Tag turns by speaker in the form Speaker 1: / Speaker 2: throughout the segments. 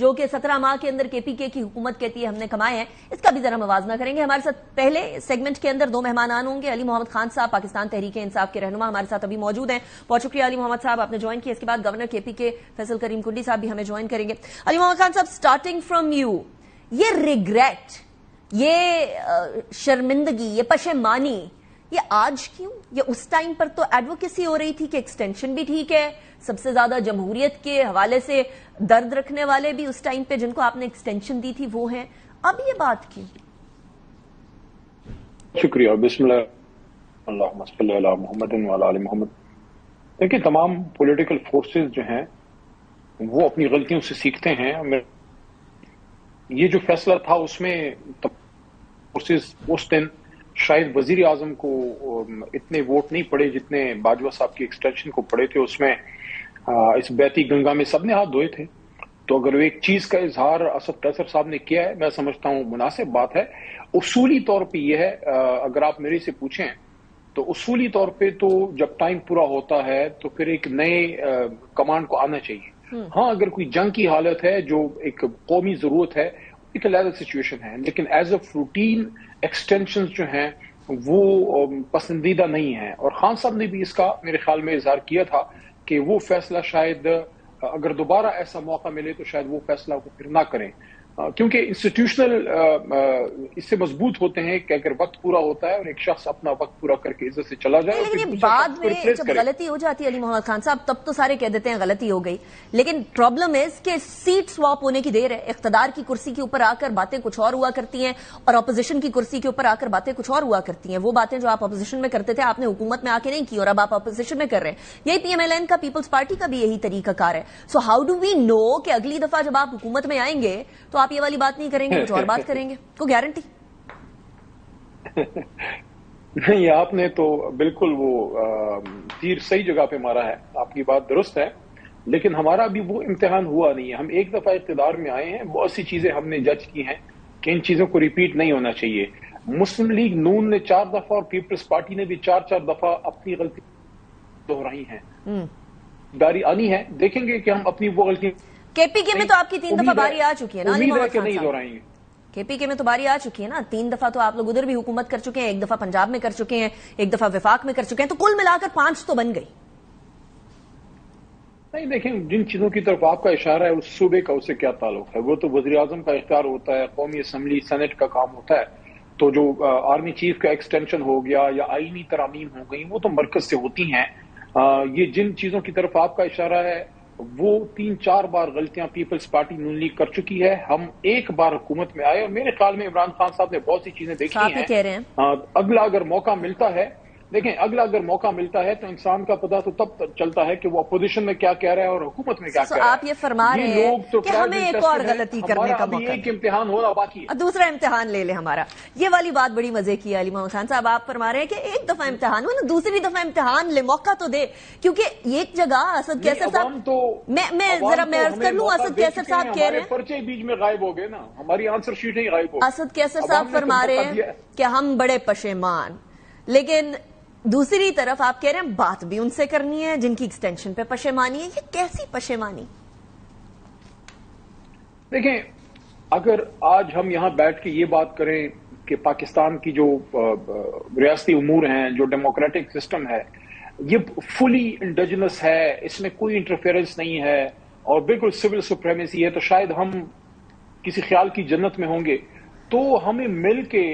Speaker 1: جو کہ 17 ماہ کے اندر کے پی کے کی حکومت کہتی ہے ہم نے کمائے ہیں، اس کا بھی ذرا موازنہ کریں گے. ہمارے ساتھ پہلے سیگمنٹ کے اندر 2 مہمان ہوں گے. علی محمد خان صاحب پاکستان تحریک انصاف کے رہنما ہمارے ساتھ ابھی موجود ہیں. بہت شکریہ علی محمد صاحب آپ نے جوائن کیا. اس کے بعد گورنر کے پی کے فیصل کریم کنڈی صاحب بھی ہمیں جوائن کریں گے. علی محمد خان صاحب سٹارٹنگ فرام یو، یہ ریگریٹ، یہ شرمندگی، یہ پشیمانی، یہ آج کیوں؟ یہ اس ٹائم پر تو ایڈوکیسی ہو رہی تھی کہ ایکسٹینشن بھی ٹھیک ہے، سب سے زیادہ جمہوریت کے حوالے سے درد رکھنے والے بھی اس ٹائم پہ جن کو آپ نے ایکسٹینشن دی تھی وہ ہیں، اب یہ بات کیوں؟
Speaker 2: شکریہ. بسم اللہ، اللہم صلی علی محمد وعلی آل محمد. دیکھیں تمام پولیٹیکل فورسز جو ہیں وہ اپنی غلطیوں سے سیکھتے ہیں. یہ جو فیصلہ تھا اس میں فورسز اس دن شاید وزیر اعظم کو اتنے ووٹ نہیں پڑے جتنے باجوہ صاحب کی ایکسٹینشن کو پڑے تھے. اس میں اس بیتی گنگا میں سب نے ہاتھ دھوئے تھے. تو اگر ایک چیز کا اظہار اسد قیصر صاحب نے کیا ہے، میں سمجھتا ہوں مناسب بات ہے. اصولی طور پہ یہ ہے، اگر آپ میرے سے پوچھیں تو اصولی طور پہ تو جب ٹائم پورا ہوتا ہے تو پھر ایک نئے کمانڈ کو آنا چاہیے. ہاں اگر کوئی جنگ کی حالت ہے جو ایک قومی ضرورت ہے، ایک علیحدہ سچویشن ہے، لیکن ایز اے روٹین ایکسٹینشن جو ہیں وہ پسندیدہ نہیں ہیں. اور خان صاحب نے بھی اس کا میرے خیال میں اظہار کیا تھا کہ وہ فیصلہ شاید اگر دوبارہ ایسا موقع ملے تو شاید وہ فیصلہ کو پھر نہ کریں، کیونکہ انسٹیٹیوشنل اس سے مضبوط ہوتے ہیں کہ اگر وقت پورا ہوتا ہے اور ایک شخص اپنا وقت پورا کر کے عزت سے چلا جائے.
Speaker 1: لیکن بعد میں جب غلطی ہو جاتی ہے علی محمد خان صاحب تب تو سارے کہہ دیتے ہیں غلطی ہو گئی، لیکن پرابلم از کہ سیٹ سواپ ہونے کی دیر ہے. اقتدار کی کرسی کے اوپر آ کر باتیں کچھ اور ہوا کرتی ہیں اور اپوزیشن کی کرسی کے اوپر آ کر باتیں کچھ اور ہوا کرتی ہیں. وہ باتیں جو آپ اپوزیشن میں کرتے تھے آپ نے حکومت میں آ کے نہیں کی اور اب آپ اپوزیشن میں کر رہے ہیں. یہی پی ایم ایل این کا، پیپلز پارٹی کا بھی یہی طریقہ کار ہے. سو ہاؤ ڈو وی نو کہ اگلی دفعہ جب آپ حکومت میں آئیں گے تو آپ یہ والی بات نہیں کریں گے، کچھ اور بات کریں گے؟ کوئی گارنٹی
Speaker 2: نہیں. آپ نے تو بالکل وہ تیر صحیح جگہ پہ مارا ہے، آپ کی بات درست ہے، لیکن ہمارا بھی وہ امتحان ہوا نہیں ہے. ہم ایک دفعہ اقتدار میں آئے ہیں، بہت سی چیزیں ہم نے جج کی ہیں کہ ان چیزوں کو ریپیٹ نہیں ہونا چاہیے. مسلم لیگ نون نے 4 دفعہ اور پیپلز پارٹی نے بھی 4 دفعہ اپنی غلطی دہرائی ہیں. داری آنی ہے، دیکھیں گے کہ ہم اپنی وہ غلطی.
Speaker 1: کے پی کے میں تو آپ کی 3 دفعہ باری آ چکی ہے نا علی محمد
Speaker 2: کہ
Speaker 1: خان
Speaker 2: نہیں
Speaker 1: صاحب؟
Speaker 2: دہرائیں گے.
Speaker 1: کے پی کے میں تو باری آ چکی ہے نا، 3 دفعہ تو آپ لوگ ادھر بھی حکومت کر چکے ہیں، 1 دفعہ پنجاب میں کر چکے ہیں، 1 دفعہ وفاق میں کر چکے ہیں، تو کل ملا کر 5 تو بن گئی.
Speaker 2: نہیں دیکھیں، جن چیزوں کی طرف آپ کا اشارہ ہے اس صوبے کا اس سے کیا تعلق ہے؟ وہ تو وزیر اعظم کا اختیار ہوتا ہے، قومی اسمبلی سینٹ کا کام ہوتا ہے. تو جو آرمی چیف کا ایکسٹینشن ہو گیا یا آئینی ترامیم ہو گئی وہ تو مرکز سے ہوتی ہیں. یہ جن چیزوں کی طرف آپ کا اشارہ ہے وہ 3-4 بار غلطیاں پیپلز پارٹی نون لیگ کر چکی ہے. ہم ایک بار حکومت میں آئے اور میرے خیال میں عمران خان صاحب نے بہت سی چیزیں دیکھی ہیں.
Speaker 1: کہہ رہے ہیں
Speaker 2: اگلا اگر موقع ملتا ہے، دیکھیں اگلا اگر موقع ملتا ہے تو انسان کا پتہ تو تب چلتا ہے کہ وہ اپوزیشن میں کیا کہہ رہا ہے اور حکومت میں کیا کہہ رہا ہے.
Speaker 1: آپ یہ فرما رہے ہیں کہ ہمیں ایک اور غلطی کرنے کا موقع،
Speaker 2: ایک امتحان ہونا باقی ہے،
Speaker 1: دوسرا امتحان لے لے ہمارا. یہ والی بات بڑی مزے کی ہے علی محمد خان صاحب. آپ فرما رہے ہیں کہ ایک دفعہ امتحان ہو نا، دوسری دفعہ امتحان لے، موقع تو دے. کیونکہ ایک جگہ اسد قیصر صاحب، میں ذرا میں عرض کر لوں، اسد قیصر صاحب کہہ رہے ہیں
Speaker 2: پرچے بیچ میں غائب ہو گئے نا، ہماری آنسر شیٹ ہی غائب ہو.
Speaker 1: اسد قیصر صاحب فرما رہے ہیں کہ ہم بڑے پشیمان، لیکن دوسری طرف آپ کہہ رہے ہیں بات بھی ان سے کرنی ہے جن کی ایکسٹینشن پہ پشیمانی ہے. یہ کیسی پشیمانی؟
Speaker 2: دیکھیں، اگر آج ہم یہاں بیٹھ کے یہ بات کریں کہ پاکستان کی جو ریاستی امور ہیں، جو ڈیموکریٹک سسٹم ہے، یہ فلی انڈیجنس ہے، اس میں کوئی انٹرفیئرنس نہیں ہے اور بالکل سول سپریمیسی ہے، تو شاید ہم کسی خیال کی جنت میں ہوں گے. تو ہمیں مل کے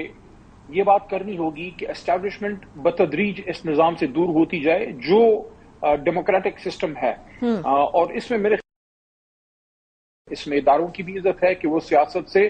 Speaker 2: یہ بات کرنی ہوگی کہ اسٹیبلشمنٹ بتدریج اس نظام سے دور ہوتی جائے جو ڈیموکریٹک سسٹم ہے. اور اس میں اس میں اداروں کی بھی عزت ہے کہ وہ سیاست سے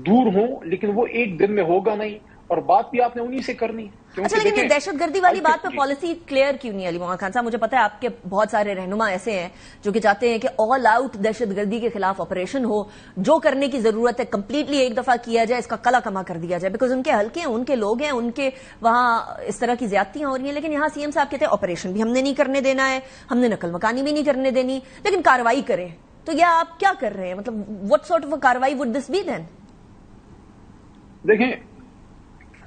Speaker 2: دور ہوں، لیکن وہ ایک دن میں ہوگا نہیں، اور بات بھی آپ نے انہی سے کرنی.
Speaker 1: اچھا، لیکن یہ دہشت گردی والی بات پہ پالیسی کلیئر کیوں نہیں علی محمد خان صاحب؟ مجھے پتا ہے آپ کے بہت سارے رہنما ایسے ہیں جو کہ چاہتے ہیں کہ آل آؤٹ دہشت گردی کے خلاف آپریشن ہو، جو کرنے کی ضرورت ہے کمپلیٹلی ایک دفعہ کیا جائے، اس کا کلا کما کر دیا جائے، بیکاز ان کے حلقے ہیں، ان کے لوگ ہیں، ان کے وہاں اس طرح کی زیادتیاں ہو رہی ہیں. لیکن یہاں سی ایم صاحب کہتے ہیں آپریشن بھی ہم نے نہیں کرنے دینا ہے، ہم نے نقل مکانی بھی نہیں کرنے دینی، لیکن کارروائی کریں. تو یہ آپ کیا کر رہے ہیں؟ مطلب وٹ سارٹ آف کارروائی وڈ دس بی دین؟
Speaker 2: دیکھیں،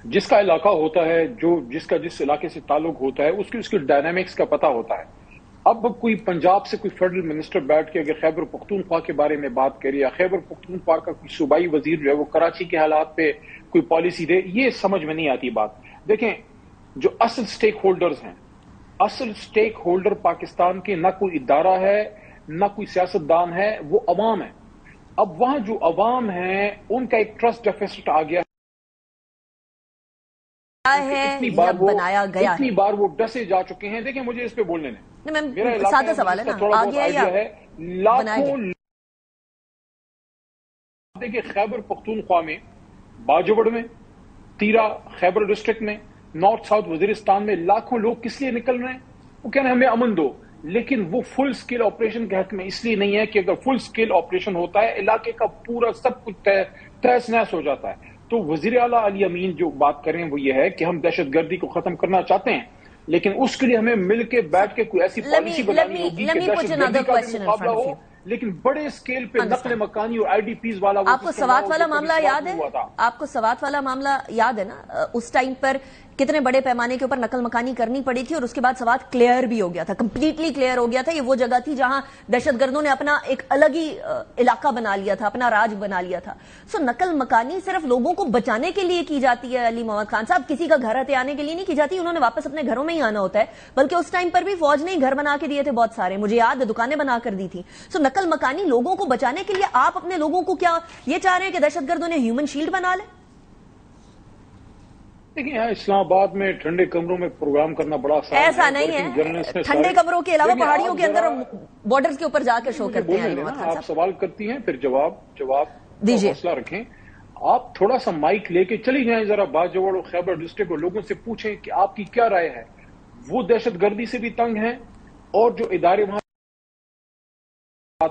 Speaker 2: جس کا علاقہ ہوتا ہے، جس کا جس علاقے سے تعلق ہوتا ہے، اس کی ڈائنامکس کا پتہ ہوتا ہے. اب کوئی پنجاب سے کوئی فیڈرل منسٹر بیٹھ کے اگر خیبر پختونخوا کے بارے میں بات کرے یا خیبر پختونخوا کا کوئی صوبائی وزیر جو ہے وہ کراچی کے حالات پہ کوئی پالیسی دے، یہ سمجھ میں نہیں آتی بات. دیکھیں جو اصل سٹیک ہولڈرز ہیں، اصل سٹیک ہولڈر پاکستان کے نہ کوئی ادارہ ہے نہ کوئی سیاستدان ہے، وہ عوام ہے. اب وہاں جو عوام ہیں ان کا ایک ٹرسٹ ڈیفیسٹ آ گیا
Speaker 1: ہے،
Speaker 2: اتنی بار وہ ڈسے جا چکے ہیں. دیکھیں مجھے اس پہ بولنے دیں،
Speaker 1: سادہ سوال ہے نا، آگے ہے
Speaker 2: لاکھوں. دیکھیں خیبر پختونخوا میں، باجوڑ میں، تیرا خیبر ڈسٹرکٹ میں، نارتھ ساؤتھ وزیرستان میں لاکھوں لوگ کس لیے نکل رہے ہیں؟ وہ کہہ رہے ہیں ہمیں امن دو، لیکن وہ فل سکیل آپریشن کے حق میں اس لیے نہیں ہے کہ اگر فل سکیل آپریشن ہوتا ہے علاقے کا پورا سب کچھ تہس نہس ہو جاتا ہے. تو وزیر اعلیٰ علی امین جو بات کریں وہ یہ ہے کہ ہم دہشت گردی کو ختم کرنا چاہتے ہیں، لیکن اس کے لیے ہمیں مل کے بیٹھ کے کوئی ایسی پالیسی بنانی ہوگی کہ دہشت گردی کا بھی مقابلہ ہو، لیکن بڑے اسکیل پہ نقل مکانی اور آئی ڈی پیز والا.
Speaker 1: آپ کو سوات والا معاملہ یاد ہے؟ آپ کو سوات والا معاملہ یاد ہے نا؟ اس ٹائم پر کتنے بڑے پیمانے کے اوپر نقل مکانی کرنی پڑی تھی اور اس کے بعد سوات کلیئر بھی ہو گیا تھا، کمپلیٹلی کلیئر ہو گیا تھا. یہ وہ جگہ تھی جہاں دہشت گردوں نے اپنا ایک الگ ہی علاقہ بنا لیا تھا، اپنا راج بنا لیا تھا. سو نقل مکانی صرف لوگوں کو بچانے کے لیے کی جاتی ہے علی محمد خان صاحب، کسی کا گھر ہتھے آنے کے لیے نہیں کی جاتی. انہوں نے واپس اپنے گھروں میں ہی آنا ہوتا ہے، بلکہ اس ٹائم پر بھی فوج نے گھر بنا کے دیے تھے بہت سارے، مجھے یاد ہے دکانیں بنا کر دی تھی. سو نقل مکانی لوگوں کو بچانے کے لیے. آپ اپنے لوگوں کو کیا یہ چاہ رہے ہیں کہ دہشت گردوں نے ہیومن شیلڈ بنا لے؟
Speaker 2: دیکھیں یہاں اسلام آباد میں ٹھنڈے کمروں میں پروگرام کرنا بڑا آسان ہے.
Speaker 1: ایسا نہیں ہے، ٹھنڈے کمروں کے علاوہ پہاڑیوں کے اندر بارڈرز کے اوپر جا کے شو کرتے ہیں.
Speaker 2: آپ سوال کرتی ہیں پھر جواب دیجیے، حوصلہ رکھیں. آپ تھوڑا سا مائک لے کے چلی جائیں ذرا باجوڑ اور خیبر ڈسٹرکٹ اور لوگوں سے پوچھیں کہ آپ کی کیا رائے ہے. وہ دہشت گردی سے بھی تنگ ہیں اور جو ادارے وہاں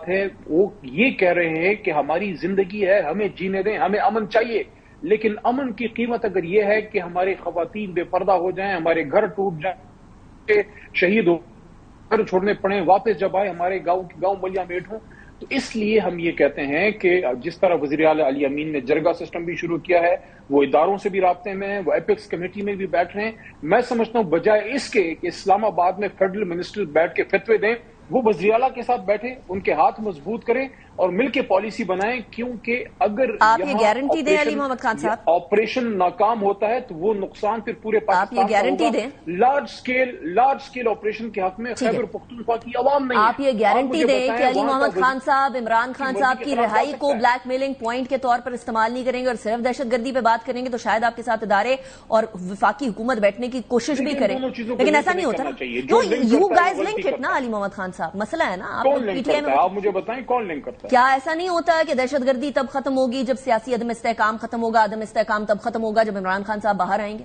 Speaker 2: ہے وہ یہ کہہ رہے ہیں کہ ہماری زندگی ہے، ہمیں جینے دیں، ہمیں امن چاہیے. لیکن امن کی قیمت اگر یہ ہے کہ ہمارے خواتین بے پردہ ہو جائیں، ہمارے گھر ٹوٹ جائیں، شہید ہو، گھر چھوڑنے پڑیں، واپس جب آئے ہمارے گاؤں ملیاں میٹ ہوں. تو اس لیے ہم یہ کہتے ہیں کہ جس طرح وزیر اعلیٰ علی امین نے جرگہ سسٹم بھی شروع کیا ہے، وہ اداروں سے بھی رابطے میں ہیں، وہ ایپکس کمیٹی میں بھی بیٹھ رہے ہیں. میں سمجھتا ہوں بجائے اس کے کہ اسلام آباد میں فیڈرل منسٹر بیٹھ کے فتوے دیں، وہ وزیر اعلیٰ کے ساتھ بیٹھے، ان کے ہاتھ مضبوط کریں اور مل کے پالیسی بنائیں. کیونکہ اگر
Speaker 1: آپ یہ گارنٹی دیں علی محمد خان صاحب،
Speaker 2: آپریشن ناکام ہوتا ہے تو وہ نقصان پھر پورے پاکستان کا ہوگا.
Speaker 1: آپ یہ گارنٹی دیں
Speaker 2: لارج سکیل آپریشن کے حق میں خیبر پختونخوا کی عوام نہیں ہے.
Speaker 1: آپ یہ گارنٹی دیں کہ علی محمد خان صاحب عمران خان صاحب کی رہائی کو بلیک میلنگ پوائنٹ کے طور پر استعمال نہیں کریں گے اور صرف دہشت گردی پہ بات کریں گے تو شاید آپ کے ساتھ ادارے اور وفاقی حکومت بیٹھنے کی کوشش بھی کریں، لیکن ایسا نہیں ہوتا نا. یو گائز لنک اٹ نا علی محمد خان صاحب، مسئلہ ہے نا.
Speaker 2: آپ مجھے بتائیں کون لنک کرتا ہے؟
Speaker 1: کیا ایسا نہیں ہوتا ہے کہ دہشت گردی تب ختم ہوگی جب سیاسی عدم استحکام ختم ہوگا، عدم استحکام تب ختم ہوگا جب عمران خان صاحب باہر آئیں گے؟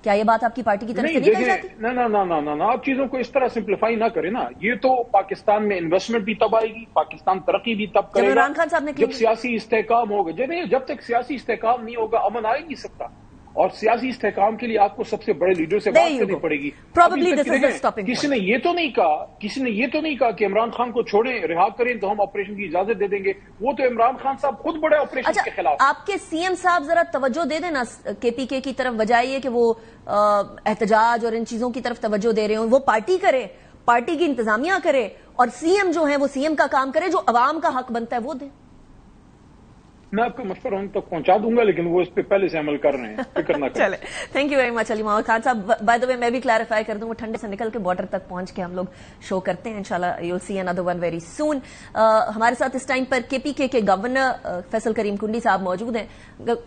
Speaker 1: کیا یہ بات آپ کی پارٹی کی طرف سے نہیں کہی جاتی؟
Speaker 2: نہ آپ چیزوں کو اس طرح سمپلیفائی نہ کریں نا. یہ تو پاکستان میں انویسٹمنٹ بھی تب آئے گی، پاکستان ترقی بھی تب کرے گا
Speaker 1: عمران خان صاحب نے
Speaker 2: جب سیاسی استحکام ہوگا. جب تک سیاسی استحکام نہیں ہوگا امن آئے نہیں سکتا. اور سیاسی استحکام کے لیے آپ کو سب سے بڑے لیڈر سے بات کرنی پڑے گی. کسی نے یہ تو نہیں کہا کہ عمران خان کو چھوڑیں، رہا کریں تو ہم آپریشن کی اجازت دے دیں گے. وہ تو عمران خان صاحب خود بڑے آپریشن کے خلاف.
Speaker 1: آپ کے سی ایم صاحب ذرا توجہ دے دینا کے پی کے کی طرف، بجائے یہ کہ وہ احتجاج اور ان چیزوں کی طرف توجہ دے رہے ہوں. وہ پارٹی کرے، پارٹی کی انتظامیہ کرے اور سی ایم جو ہیں وہ سی ایم کا کام کرے، جو عوام کا حق بنتا ہے وہ دے.
Speaker 2: میں آپ کو مشورہ ان تک پہنچا دوں گا، لیکن وہ اس پہ پہلے سے عمل کر رہے ہیں، فکر نہ کریں.
Speaker 1: چلے، تھینک یو ویری مچ علی محمد خان صاحب. بائی دا وے میں بھی کلیریفائی کر دوں، وہ ٹھنڈے سے نکل کے بارڈر تک پہنچ کے ہم لوگ شو کرتے ہیں. انشاءاللہ you see another one very soon. ہمارے ساتھ اس ٹائم پر کے پی کے گورنر فیصل کریم کنڈی صاحب موجود ہیں.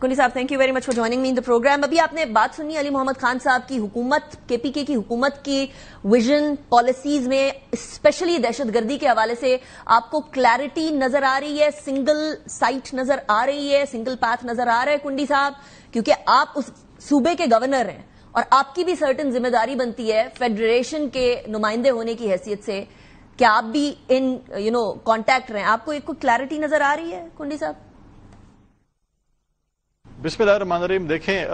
Speaker 1: کنڈی صاحب thank you very much for joining me in the programme. ابھی آپ نے بات سنی علی محمد خان صاحب کی حکومت، کے پی کے کی حکومت کی ویژن پالیسیز میں اسپیشلی دہشت گردی کے حوالے سے آپ کو کلیئرٹی نظر آ رہی ہے، سنگل سائٹ نظر آ رہی ہے، سنگل پاتھ نظر آ رہا ہے کنڈی صاحب؟ کیونکہ آپ اس صوبے کے گورنر ہیں اور آپ کی بھی سرٹن ذمہ داری بنتی ہے فیڈریشن کے نمائندے ہونے کی حیثیت سے کہ آپ بھی ان کانٹیکٹ رہیں. آپ کو ایک کوئی کلیئرٹی نظر آ رہی ہے کنڈی صاحب؟
Speaker 3: بسم اللہ الرحمن الرحیم. دیکھیں،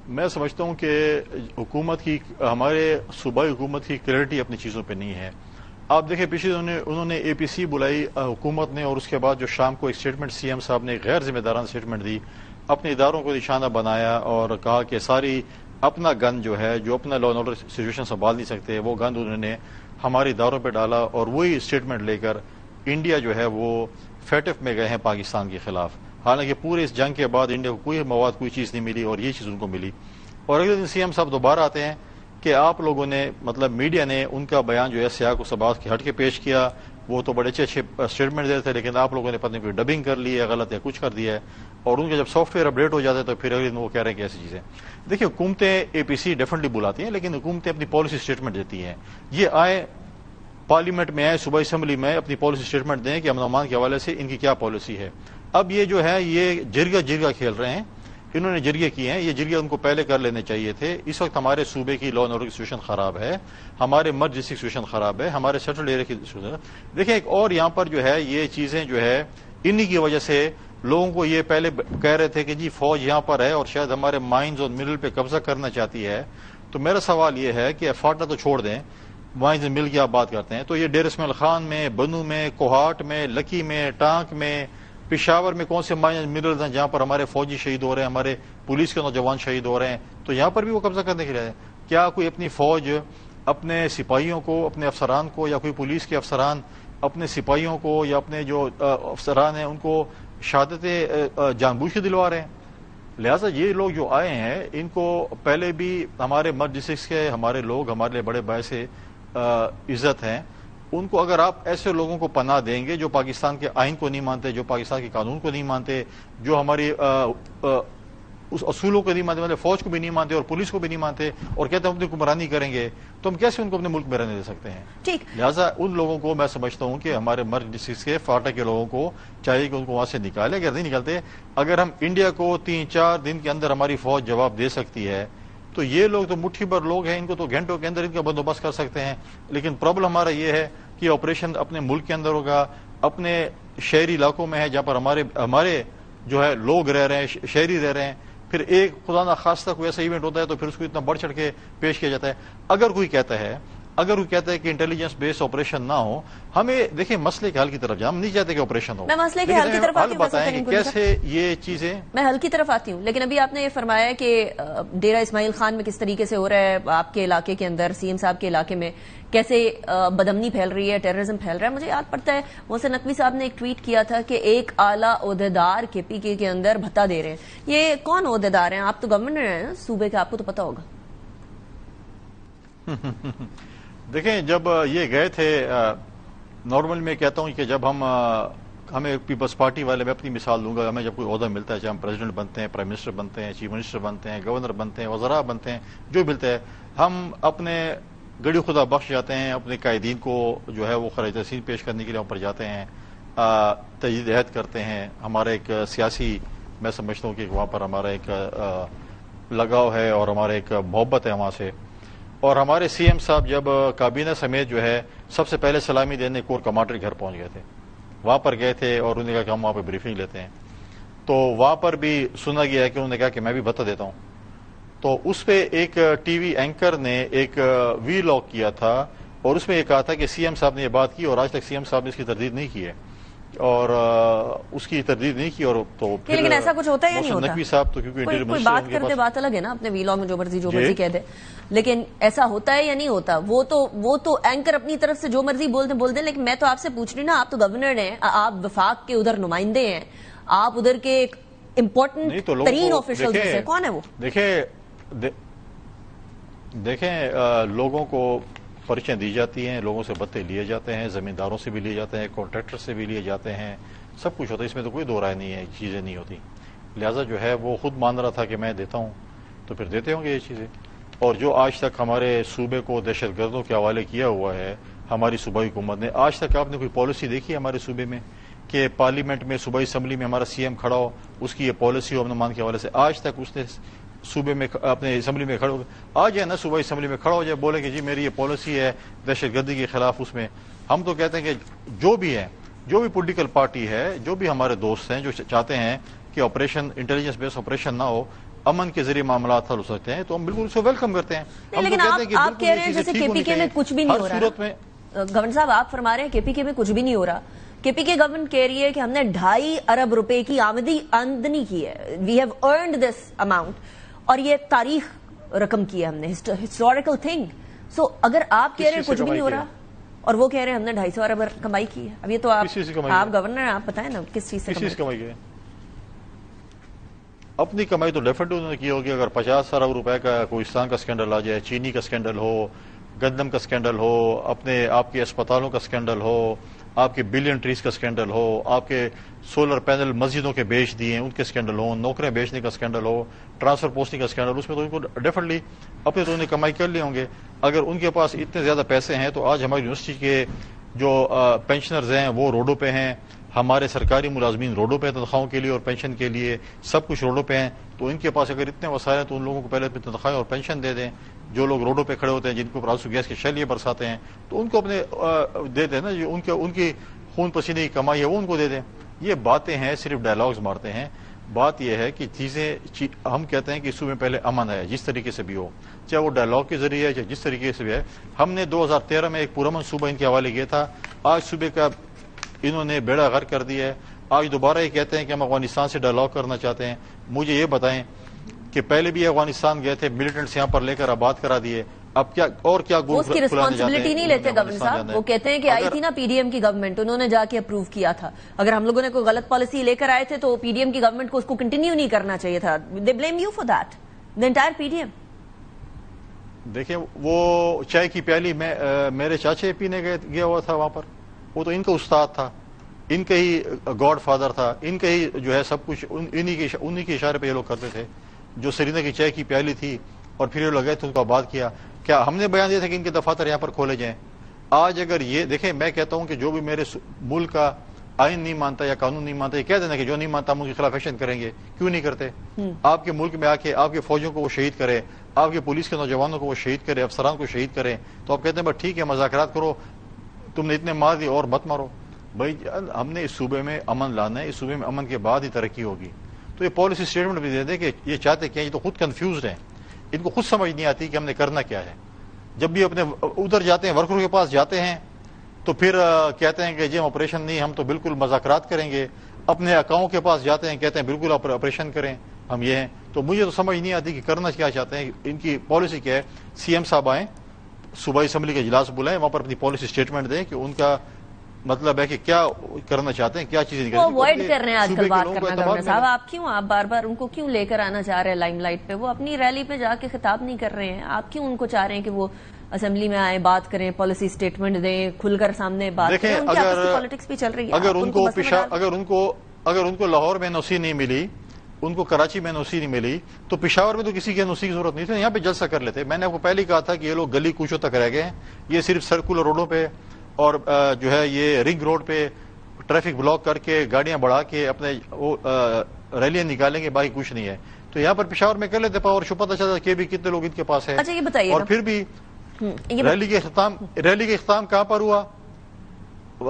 Speaker 3: میں سمجھتا ہوں کہ حکومت کی، ہمارے صوبائی حکومت کی کلیئرٹی اپنی چیزوں پہ نہیں ہے. آپ دیکھیں پچھلے انہوں نے اے پی سی بلائی حکومت نے، اور اس کے بعد جو شام کو ایک اسٹیٹمنٹ سی ایم صاحب نے غیر ذمہ دارانہ اسٹیٹمنٹ دی، اپنے اداروں کو نشانہ بنایا اور کہا کہ ساری اپنا گن جو ہے، جو اپنا لا اینڈ آرڈر سچویشن سنبھال نہیں سکتے، وہ گن انہوں نے ہماری داروں پہ ڈالا اور وہی اسٹیٹمنٹ لے کر انڈیا جو ہے وہ فیٹف میں گئے ہیں پاکستان کے خلاف. حالانکہ پورے اس جنگ کے بعد انڈیا کو کوئی مواد کوئی چیز نہیں ملی اور یہ چیز ان کو ملی. اور اگلے دن سی ایم صاحب دوبارہ آتے ہیں کہ آپ لوگوں نے مطلب میڈیا نے ان کا بیان جو ہے سیاق و سباق کے ہٹ کے پیش کیا, وہ تو بڑے اچھے اسٹیٹمنٹ دے رہے تھے, لیکن آپ لوگوں نے پتہ نہیں کوئی ڈبنگ کر لی ہے غلط یا کچھ کر دیا ہے, اور ان کا جب سافٹ ویئر اپڈیٹ ہو جاتا ہے تو پھر اگلے دن وہ کہہ رہے ہیں کہ ایسی چیزیں. دیکھیے حکومتیں اے پی سی ڈیفینیٹلی بلاتی ہیں, لیکن حکومتیں اپنی پالیسی اسٹیٹمنٹ دیتی ہیں. یہ آئے پارلیمنٹ میں آئے, صوبائی اسمبلی میں اپنی پالیسی اسٹیٹمنٹ دیں کہ امن و امان کے حوالے سے ان کی کیا پالیسی ہے. اب یہ جو ہے یہ جرگہ کھیل رہے ہیں, انہوں نے جرگے کیے ہیں. یہ جرگے ان کو پہلے کر لینے چاہیے تھے. اس وقت ہمارے صوبے کی لا اینڈ آرڈر کی سچویشن خراب ہے, ہمارے مرج ڈسٹرکٹ سچویشن خراب ہے, ہمارے سینٹرل ایریا کی سچویشن. دیکھیں ایک اور یہاں پر جو ہے یہ چیزیں جو ہے انہی کی وجہ سے لوگوں کو یہ پہلے کہہ رہے تھے کہ جی فوج یہاں پر ہے اور شاید ہمارے مائنز اور منرل پہ قبضہ کرنا چاہتی ہے. تو میرا سوال یہ ہے کہ فاٹا تو چھوڑ دیں, مائنز مل کی آپ بات کرتے ہیں, تو یہ ڈیر اسماعیل خان میں, بنو میں, کوہاٹ میں, لکی میں, ٹانک میں, پشاور میں کون سے مائنز منرلز ہیں جہاں پر ہمارے فوجی شہید ہو رہے ہیں, ہمارے پولیس کے نوجوان شہید ہو رہے ہیں, تو یہاں پر بھی وہ قبضہ کرنے کے لیے. کیا کوئی اپنی فوج اپنے سپاہیوں کو, اپنے افسران کو, یا کوئی پولیس کے افسران اپنے سپاہیوں کو یا اپنے جو افسران ہیں ان کو شہادت جان بوجھ کے دلوا رہے ہیں؟ لہٰذا یہ لوگ جو آئے ہیں ان کو پہلے بھی ہمارے مرج ڈسٹرکٹس کے ہمارے لوگ ہمارے لیے بڑے باعث عزت ہیں. ان کو اگر آپ ایسے لوگوں کو پناہ دیں گے جو پاکستان کے آئین کو نہیں مانتے, جو پاکستان کے قانون کو نہیں مانتے, جو ہماری اس اصولوں کو نہیں مانتے, مطلب فوج کو بھی نہیں مانتے اور پولیس کو بھی نہیں مانتے, اور کہتے ہیں ہم اپنی حکمرانی کریں گے, تو ہم کیسے ان کو اپنے ملک میں رہنے دے سکتے ہیں؟
Speaker 1: ٹھیک.
Speaker 3: لہٰذا ان لوگوں کو میں سمجھتا ہوں کہ ہمارے مرج ڈسٹرکٹ کے فاٹا کے لوگوں کو چاہیے کہ ان کو وہاں سے نکالے. اگر نہیں نکالتے, اگر ہم انڈیا کو 3-4 دن کے اندر ہماری فوج جواب دے سکتی ہے, تو یہ لوگ تو مٹھی بھر لوگ ہیں, ان کو تو گھنٹوں کے اندر ان کا بندوبست کر سکتے ہیں. لیکن پرابلم ہمارا یہ ہے کہ آپریشن اپنے ملک کے اندر ہوگا, اپنے شہری علاقوں میں ہے جہاں پر ہمارے جو ہے لوگ رہ رہے ہیں, شہری رہ رہے ہیں. پھر ایک خدا نہ خواستہ کوئی ایسا ایونٹ ہوتا ہے تو پھر اس کو اتنا بڑھ چڑھ کے پیش کیا جاتا ہے. اگر کوئی کہتا ہے کہ انٹیلیجنس بیس آپریشن نہ ہو, ہمیں دیکھیں مسئلے کے حل کی طرف جائیں, ہم نہیں چاہتے کہ آپریشن ہو.
Speaker 1: میں مسئلے کے حل کی طرف آتی ہوں,
Speaker 3: بتائیں کہ کیسے یہ چیزیں, میں
Speaker 1: حل کی طرف آتی ہوں. لیکن ابھی آپ نے یہ فرمایا کہ ڈیرہ اسماعیل خان میں کس طریقے سے ہو رہا ہے, آپ کے علاقے کے اندر سی ایم صاحب کے علاقے میں کیسے بدامنی پھیل رہی ہے, ٹیررزم پھیل رہا ہے. مجھے یاد پڑتا ہے محسن نقوی صاحب نے ایک ٹویٹ کیا تھا کہ ایک اعلیٰ عہدیدار کے پی کے اندر بھتہ دے رہے ہیں. یہ کون عہدیدار ہیں؟ آپ تو گورنر ہیں نا صوبے کے, آپ کو تو پتا ہوگا.
Speaker 3: دیکھیں جب یہ گئے تھے, نارمل میں کہتا ہوں کہ جب ہمیں پیپلز پارٹی والے, میں اپنی مثال دوں گا, ہمیں جب کوئی عہدہ ملتا ہے, چاہے ہم پریزیڈنٹ بنتے ہیں, پرائم منسٹر بنتے ہیں, چیف منسٹر بنتے ہیں, گورنر بنتے ہیں, وزراء بنتے ہیں, جو ملتا ہے, ہم اپنے گڑی خدا بخش جاتے ہیں, اپنے قائدین کو جو ہے وہ خراج تحسین پیش کرنے کے لیے وہاں پر جاتے ہیں, تجدید عہد کرتے ہیں. ہمارا ایک سیاسی, میں سمجھتا ہوں کہ وہاں پر ہمارا ایک لگاؤ ہے اور ہمارا ایک محبت ہے وہاں سے. اور ہمارے سی ایم صاحب جب کابینہ سمیت جو ہے سب سے پہلے سلامی دینے کور کمانڈر کے گھر پہنچ گئے تھے, وہاں پر گئے تھے اور انہوں نے کہا کہ ہم وہاں پہ بریفنگ لیتے ہیں. تو وہاں پر بھی سنا گیا ہے کہ انہوں نے کہا کہ میں بھی بھتہ دیتا ہوں. تو اس پہ ایک ٹی وی اینکر نے ایک وی لاگ کیا تھا اور اس میں یہ کہا تھا کہ سی ایم صاحب نے یہ بات کی اور آج تک سی ایم صاحب نے اس کی تردید نہیں کی ہے, اور اس کی تردید نہیں کی. اور تو
Speaker 1: لیکن ایسا کچھ ہوتا ہے یا نہیں ہوتا؟
Speaker 3: نقوی صاحب تو کیونکہ
Speaker 1: کوئی بات کرتے بات الگ ہے نا, اپنے وی لاگ میں جو مرضی کہہ دے, لیکن ایسا ہوتا ہے یا نہیں ہوتا؟ وہ تو اینکر اپنی طرف سے جو مرضی بول دیں. لیکن میں تو آپ سے پوچھ رہی نا, آپ تو گورنر ہیں, آپ وفاق کے ادھر نمائندے ہیں, آپ ادھر کے ایک امپورٹنٹ ترین آفیشل سے, کون ہے وہ؟
Speaker 3: دیکھیں لوگوں کو پرچیاں دی جاتی ہیں, لوگوں سے بتے لیے جاتے ہیں, زمینداروں سے بھی لیے جاتے ہیں, کانٹریکٹر سے بھی لیے جاتے ہیں, سب کچھ ہوتا ہے, اس میں تو کوئی دو رائے نہیں ہے, چیزیں نہیں ہوتی. لہٰذا جو ہے وہ خود مان رہا تھا کہ میں دیتا ہوں, تو پھر دیتے ہوں گے یہ چیزیں. اور جو آج تک ہمارے صوبے کو دہشت گردوں کے حوالے کیا ہوا ہے ہماری صوبائی حکومت نے, آج تک آپ نے کوئی پالیسی دیکھی ہے ہمارے صوبے میں کہ پارلیمنٹ میں صوبائی اسمبلی میں ہمارا سی ایم کھڑا ہو, اس کی یہ پالیسی ہو امن امان کے حوالے سے؟ آج تک اس نے صوبے میں اپنے اسمبلی میں کھڑا ہو, آ جائے نا صوبائی اسمبلی میں کھڑا ہو جائے, بولے کہ جی میری یہ پالیسی ہے دہشت گردی کے خلاف. اس میں ہم تو کہتے ہیں کہ جو بھی ہے, جو بھی پولیٹیکل پارٹی ہے, جو بھی ہمارے دوست ہیں جو چاہتے ہیں کہ آپریشن انٹیلیجنس بیس آپریشن نہ ہو, امن کے ذریعے معاملات حل ہو سکتے ہیں, تو ہم بالکل اس کو ویلکم کرتے ہیں.
Speaker 1: لیکن آپ کہہ رہے ہیں جیسے کے پی کے میں کچھ بھی نہیں ہو رہا. گورنر صاحب آپ فرما رہے ہیں کے پی کے میں کچھ بھی نہیں ہو رہا. کے پی کے گورنمنٹ کہہ رہی ہے کہ ہم نے 2.5 ارب روپے کی آمدنی کی ہے, we have earned this amount, اور یہ تاریخ رقم کی ہے ہم نے, ہسٹوریکل تھنگ. سو اگر آپ کہہ رہے ہیں کچھ بھی نہیں ہو رہا, اور وہ کہہ رہے ہیں ہم نے 250 ارب کمائی کی ہے. اب یہ تو آپ گورنر ہیں, آپ بتائیں نا کس چیز سے
Speaker 3: کمائی کی ہے. اپنی کمائی تو ڈیفینیٹلی انہوں نے کی ہوگی. اگر 50 ارب روپے کا کوہستان کا سکینڈل آ جائے, چینی کا سکینڈل ہو, گندم کا سکینڈل ہو, اپنے آپ کے اسپتالوں کا سکینڈل ہو, آپ کے بلین ٹریز کا سکینڈل ہو, آپ کے سولر پینل مسجدوں کے بیچ دیے ان کے سکینڈل ہو, نوکریاں بیچنے کا سکینڈل ہو, ٹرانسفر پوسٹنگ کا سکینڈل, اس میں تو ان کو ڈیفینیٹلی اپنے تو انہیں کمائی کر لیے ہوں گے. اگر ان کے پاس اتنے زیادہ پیسے ہیں تو آج ہماری یونیورسٹی کے جو پینشنرز ہیں وہ روڈوں پہ ہیں, ہمارے سرکاری ملازمین روڈوں پہ تنخواہوں کے لیے اور پینشن کے لیے سب کچھ روڈوں پہ ہیں. تو ان کے پاس اگر اتنے وسائل ہیں تو ان لوگوں کو پہلے اپنی تنخواہیں اور پینشن دے دیں. جو لوگ روڈوں پہ کھڑے ہوتے ہیں, جن کو آنسو گیس کے شیلیے برساتے ہیں, تو ان کو اپنے دے دیں نا, جو ان کی خون پسینے کی کمائی ہے وہ ان کو دے دیں. یہ باتیں ہیں, صرف ڈائلاگز مارتے ہیں. بات یہ ہے کہ چیزیں ہم کہتے ہیں کہ صوبے میں پہلے امن ہے, جس طریقے سے بھی ہو, چاہے وہ ڈائلاگ کے ذریعے ہے چاہے جس طریقے سے بھی ہے. ہم نے 2013 میں ایک پرامن صوبہ ان کے حوالے کیا تھا. آج صوبے کا انہوں نے بیڑا غرق کر دیا ہے. آج دوبارہ یہ کہتے ہیں کہ ہم افغانستان سے ڈائلاگ کرنا چاہتے ہیں. مجھے یہ بتائیں کہ پہلے بھی افغانستان گئے تھے, ملیٹنٹس یہاں پر لے کر آباد کرا دیے, اب کیا اور کیا
Speaker 1: اس کی رسپانسبلٹی نہیں لیتے گورنر صاحب. وہ کہتے ہیں کہ آئی تھی نا پی ڈی ایم کی گورنمنٹ, انہوں نے جا کے اپروو کیا تھا. اگر ہم لوگوں نے کوئی غلط پالیسی لے کر آئے تھے تو پی ڈی ایم کی گورنمنٹ کو اس کو کنٹینیو نہیں کرنا چاہیے تھا. They blame you for that, the entire P D M.
Speaker 3: دیکھیں وہ چائے کی پیالی میں میرے چاچے پینے گیا ہوا تھا وہاں پر, وہ تو ان کا استاد تھا, ان کا ہی گاڈ فادر تھا, ان کا ہی جو ہے سب کچھ انہی کے اشارے پہ یہ لوگ کرتے تھے. جو سرینا کی چائے کی پیالی تھی اور پھر یہ لوگ گئے تھے ان کو آباد کیا. کیا ہم نے بیان دیا تھا کہ ان کے دفاتر یہاں پر کھولے جائیں؟ آج اگر یہ دیکھیں, میں کہتا ہوں کہ جو بھی میرے ملک کا آئین نہیں مانتا یا قانون نہیں مانتا, یہ کہہ دینا کہ جو نہیں مانتا ہم ان کے خلاف ایکشن کریں گے. کیوں نہیں کرتے؟ آپ کے ملک میں آ کے آپ کے فوجوں کو وہ شہید کرے, آپ کے پولیس کے نوجوانوں کو وہ شہید کرے, افسران کو شہید کرے, تو آپ کہتے ہیں بس ٹھیک ہے مذاکرات کرو, تم نے اتنے مار دی اور مت مارو. بھائی ہم نے اس صوبے میں امن لانا ہے, اس صوبے میں امن کے بعد ہی ترقی ہوگی. تو یہ پالیسی اسٹیٹمنٹ بھی دے دیں کہ یہ چاہتے کیا, یہ تو خود کنفیوزڈ ہیں, ان کو خود سمجھ نہیں آتی کہ ہم نے کرنا کیا ہے. جب بھی اپنے ادھر جاتے ہیں, ورکروں کے پاس جاتے ہیں, تو پھر کہتے ہیں کہ جی ہم آپریشن نہیں, ہم تو بالکل مذاکرات کریں گے. اپنے اکاؤں کے پاس جاتے ہیں, کہتے ہیں بالکل آپریشن کریں, ہم یہ ہیں. تو مجھے تو سمجھ نہیں آتی کہ کرنا کیا چاہتے ہیں, ان کی پالیسی کیا ہے. سی ایم صاحب آئیں, صوبائی اسمبلی کے اجلاس بلائیں, وہاں پر اپنی پالیسی اسٹیٹمنٹ دیں کہ ان کا مطلب ہے کہ کیا کرنا چاہتے ہیں, کیا چیزیں
Speaker 1: وہ اوائڈ کر رہے ہیں آج کل بات کرنا. گورنر صاحب آپ بار بار ان کو کیوں لے کر آنا چاہ رہے ہیں لائم لائٹ پہ؟ وہ اپنی ریلی پہ جا کے خطاب نہیں کر رہے ہیں, آپ کیوں ان کو چاہ رہے ہیں کہ وہ اسمبلی میں آئے, بات کریں, پالیسی اسٹیٹمنٹ دیں, کھل کر سامنے بات کریں؟ ان کی آپس کی پالیٹکس بھی چل رہی ہے.
Speaker 3: اگر ان کو لاہور میں NOC نہیں ملی, ان کو کراچی میں NOC نہیں ملی, تو پشاور میں تو کسی کی NOC کی ضرورت نہیں تھی, یہاں پہ جلسہ کر لیتے. میں نے آپ کو پہلے کہا تھا کہ یہ لوگ گلی کوچوں تک رہ گئے ہیں, یہ صرف سرکولر روڈوں پہ اور جو ہے یہ رنگ روڈ پہ ٹریفک بلاک کر کے گاڑیاں بڑھا کے اپنے ریلیاں نکالیں گے, باقی کچھ نہیں ہے. تو یہاں پر پشاور میں کر لیتے پاور شو, پتہ چلتا کہ بھی کتنے لوگ ان کے پاس ہے.
Speaker 1: اچھا یہ بتائیے,
Speaker 3: اور پھر بھی ریلی کے اختتام کہاں پر ہوا؟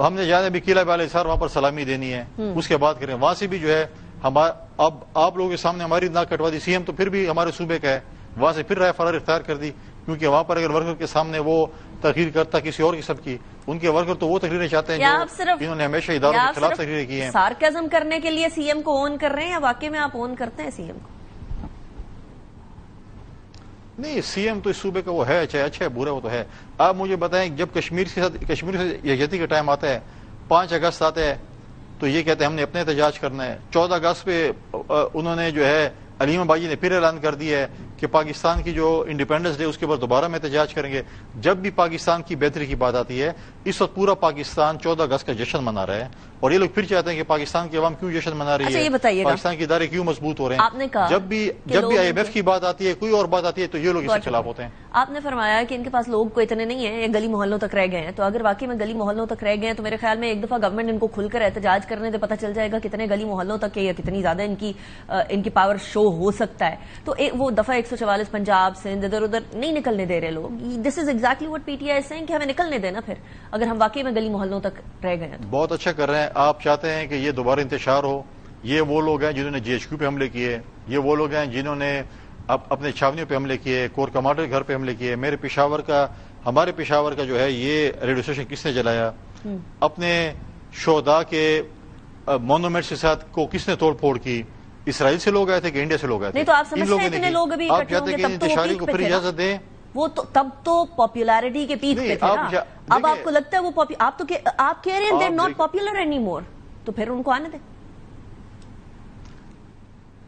Speaker 3: ہم نے جانا بھی قلعہ والے سر وہاں پر سلامی دینی ہے, اس کے بعد کریں. وہاں سے بھی جو ہے اب آپ لوگوں کے سامنے ہماری ناک کٹوا دی. سی ایم تو پھر بھی ہمارے صوبے کا ہے, وہاں سے پھر رائے فرار اختیار کر دی, کیونکہ وہاں پر اگر ورکر کے سامنے وہ تقریر کرتا کسی اور قسم کی, ان کے ورکر تو وہ تقریریں چاہتے ہیں جو انہوں نے ہمیشہ اداروں کے خلاف تقریریں کی ہیں.
Speaker 1: سارکزم کرنے کے لیے سی ایم کو اون کر رہے ہیں یا واقعی میں آپ اون کرتے ہیں سی ایم کو؟
Speaker 3: نہیں, سی ایم تو اس صوبے کا وہ ہے, چاہے اچھا ہے برا وہ تو ہے. آپ مجھے بتائیں, جب کشمیر سے یکجہتی کا ٹائم آتا ہے, 5 اگست آتا ہے, تو یہ کہتے ہیں ہم نے اپنے احتجاج کرنا ہے. 14 اگست پہ انہوں نے جو ہے علیم باجی نے پھر اعلان کر دیا ہے کہ پاکستان کی جو انڈیپینڈنس ڈے اس کے بعد دوبارہ میں احتجاج کریں گے. جب بھی پاکستان کی بہتری کی بات آتی ہے, اس وقت پورا پاکستان 14 اگست کا جشن منا رہا ہے, اور یہ لوگ پھر چاہتے ہیں کہ پاکستان کی عوام کیوں جشن منا رہی ہے, پاکستان کے ادارے کیوں مضبوط ہو رہے ہیں. جب بھی IMF کی بات آتی ہے, کوئی اور بات آتی ہے, تو یہ لوگ اس کے خلاف ہوتے ہیں.
Speaker 1: آپ نے فرمایا کہ ان کے پاس لوگ کو اتنے نہیں ہیں, یہ گلی محلوں تک رہ گئے ہیں. تو اگر واقعی میں گلی محلوں تک رہ گئے ہیں تو میرے خیال میں ایک دفعہ گورنمنٹ ان کو کھل کر احتجاج کرنے سے پتہ چل جائے گا کتنے گلی محلوں تک ہے یا کتنی زیادہ ان کی پاور شو ہو سکتا ہے. تو وہ دفعہ 144 پنجاب سندھ ادھر ادھر نہیں نکلنے دے رہے لوگ. This is exactly what P T I saying کہ ہمیں نکلنے دینا پھر, اگر ہم واقعی میں گلی محلوں تک رہ گئے ہیں.
Speaker 3: بہت اچھا کر رہے ہیں آپ, چاہتے ہیں کہ یہ دوبارہ انتشار ہو. یہ وہ لوگ ہیں جنہوں نے GHQ پہ حملے کیے, یہ وہ لوگ ہیں جنہوں نے اپنے چھاونیوں پہ حملے کیے, کور کمانڈر کے گھر پہ حملے کیے. ہمارے پشاور کا جو ہے یہ ریڈیو اسٹیشن کس نے جلایا, اپنے شہداء کے مونومنٹس کے ساتھ کو کس نے توڑ پھوڑ کی, اسرائیل سے لوگ آئے تھے کہ انڈیا سے لوگ آئے تھے؟
Speaker 1: نہیں تو آپ سمجھتے ہیں اتنے لوگ ابھی
Speaker 3: آپ چاہتے ہیں کہ انتشاری کو پھر اجازت دیں,
Speaker 1: وہ تو تب تو پاپولیرٹی کے پیک پہ تھے نا. اب آپ کو لگتا ہے وہ آپ کہہ رہے ہیں they're not popular anymore, تو پھر ان کو آنے دیں.